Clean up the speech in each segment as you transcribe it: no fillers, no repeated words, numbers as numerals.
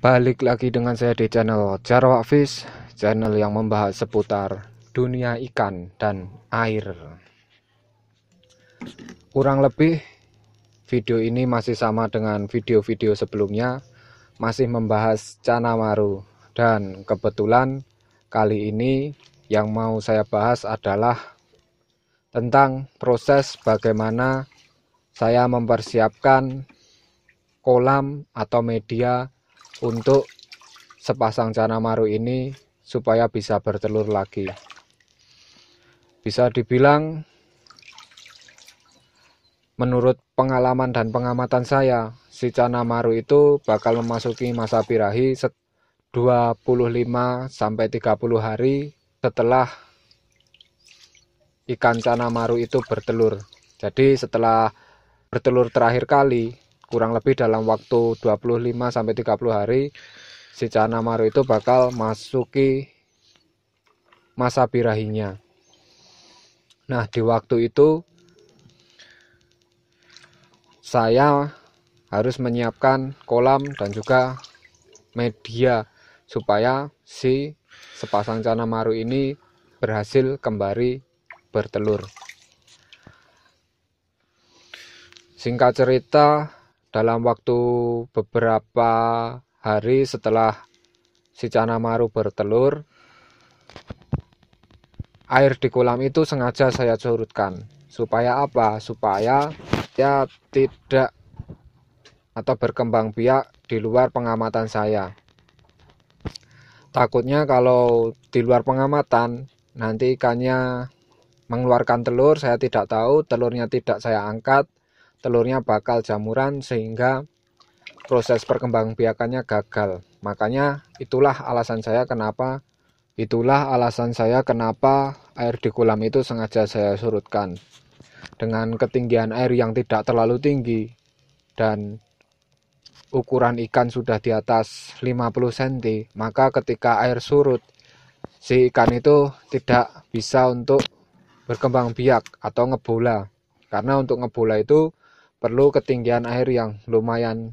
Balik lagi dengan saya di channel Jarwak Fish, channel yang membahas seputar dunia ikan dan air. Kurang lebih video ini masih sama dengan video-video sebelumnya, masih membahas Cana Maru. Dan kebetulan kali ini yang mau saya bahas adalah tentang proses bagaimana saya mempersiapkan kolam atau media untuk sepasang Cana Maru ini supaya bisa bertelur lagi. Bisa dibilang menurut pengalaman dan pengamatan saya, si Cana Maru itu bakal memasuki masa birahi 25-30 hari setelah ikan Cana Maru itu bertelur. Jadi setelah bertelur terakhir kali, kurang lebih dalam waktu 25-30 hari, si Cana Maru itu bakal masuki masa birahinya. Nah, di waktu itu saya harus menyiapkan kolam dan juga media supaya si sepasang Cana Maru ini berhasil kembali bertelur. Singkat cerita, dalam waktu beberapa hari setelah si Cana Maru bertelur, air di kolam itu sengaja saya surutkan. Supaya apa? Supaya ya tidak atau berkembang biak di luar pengamatan saya. Takutnya kalau di luar pengamatan, nanti ikannya mengeluarkan telur, saya tidak tahu, telurnya tidak saya angkat, telurnya bakal jamuran sehingga proses perkembangbiakannya gagal. Makanya itulah alasan saya kenapa air di kolam itu sengaja saya surutkan. Dengan ketinggian air yang tidak terlalu tinggi dan ukuran ikan sudah di atas 50 cm, maka ketika air surut, si ikan itu tidak bisa untuk berkembang biak atau ngebola. Karena untuk ngebola itu perlu ketinggian air yang lumayan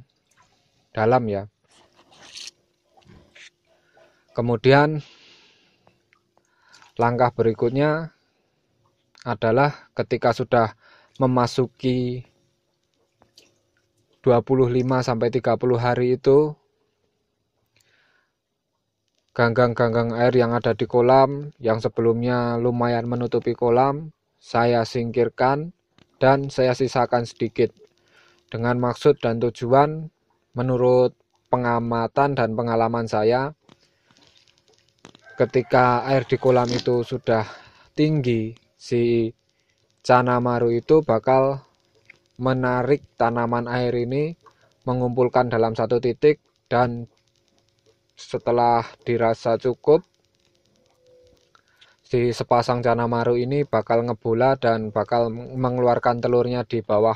dalam ya. Kemudian langkah berikutnya adalah ketika sudah memasuki 25-30 hari itu, ganggang-ganggang air yang ada di kolam yang sebelumnya lumayan menutupi kolam, saya singkirkan dan saya sisakan sedikit dengan maksud dan tujuan menurut pengamatan dan pengalaman saya, ketika air di kolam itu sudah tinggi, si Cana Maru itu bakal menarik tanaman air ini, mengumpulkan dalam satu titik, dan setelah dirasa cukup, si sepasang Cana Maru ini bakal ngebola dan bakal mengeluarkan telurnya di bawah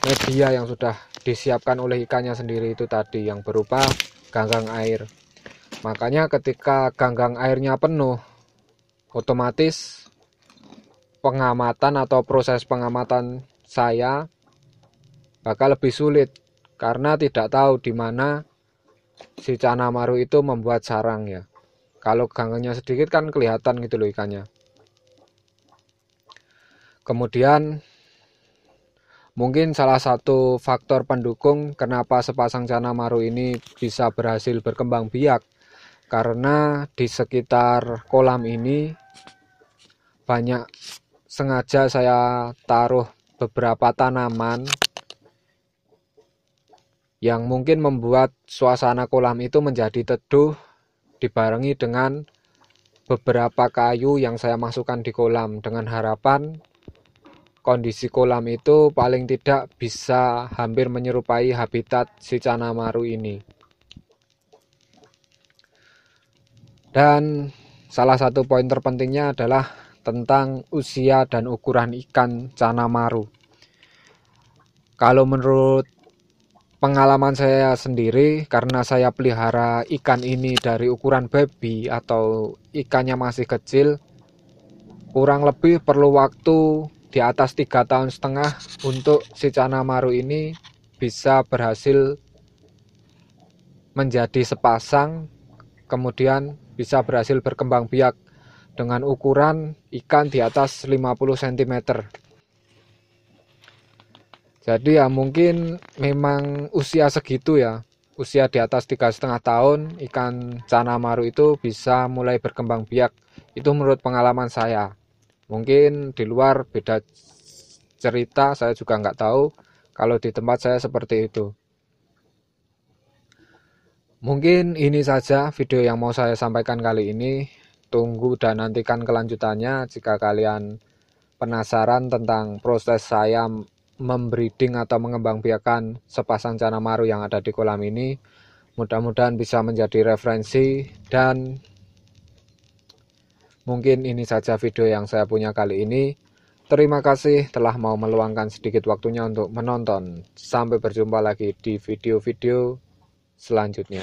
media yang sudah disiapkan oleh ikannya sendiri itu tadi, yang berupa ganggang air. Makanya ketika ganggang airnya penuh, otomatis pengamatan atau proses pengamatan saya bakal lebih sulit karena tidak tahu di mana si Cana Maru itu membuat sarang ya. Kalau ganggangnya sedikit kan kelihatan gitu loh ikannya. Kemudian mungkin salah satu faktor pendukung kenapa sepasang Cana Maru ini bisa berhasil berkembang biak, karena di sekitar kolam ini banyak sengaja saya taruh beberapa tanaman yang mungkin membuat suasana kolam itu menjadi teduh, dibarengi dengan beberapa kayu yang saya masukkan di kolam dengan harapan kondisi kolam itu paling tidak bisa hampir menyerupai habitat si Cana Maru ini. Dan salah satu poin terpentingnya adalah tentang usia dan ukuran ikan Cana Maru. Kalau menurut pengalaman saya sendiri, karena saya pelihara ikan ini dari ukuran baby atau ikannya masih kecil, kurang lebih perlu waktu di atas 3,5 tahun untuk si Cana Maru ini bisa berhasil menjadi sepasang, kemudian bisa berhasil berkembang biak dengan ukuran ikan di atas 50 cm. Jadi ya mungkin memang usia segitu ya, usia di atas 3,5 tahun ikan cana maru itu bisa mulai berkembang biak. Itu menurut pengalaman saya. Mungkin di luar beda cerita, saya juga nggak tahu. Kalau di tempat saya seperti itu. Mungkin ini saja video yang mau saya sampaikan kali ini. Tunggu dan nantikan kelanjutannya jika kalian penasaran tentang proses saya membreeding atau mengembangbiakan sepasang cana maru yang ada di kolam ini. Mudah-mudahan bisa menjadi referensi, dan mungkin ini saja video yang saya punya kali ini. Terima kasih telah mau meluangkan sedikit waktunya untuk menonton. Sampai berjumpa lagi di video-video selanjutnya.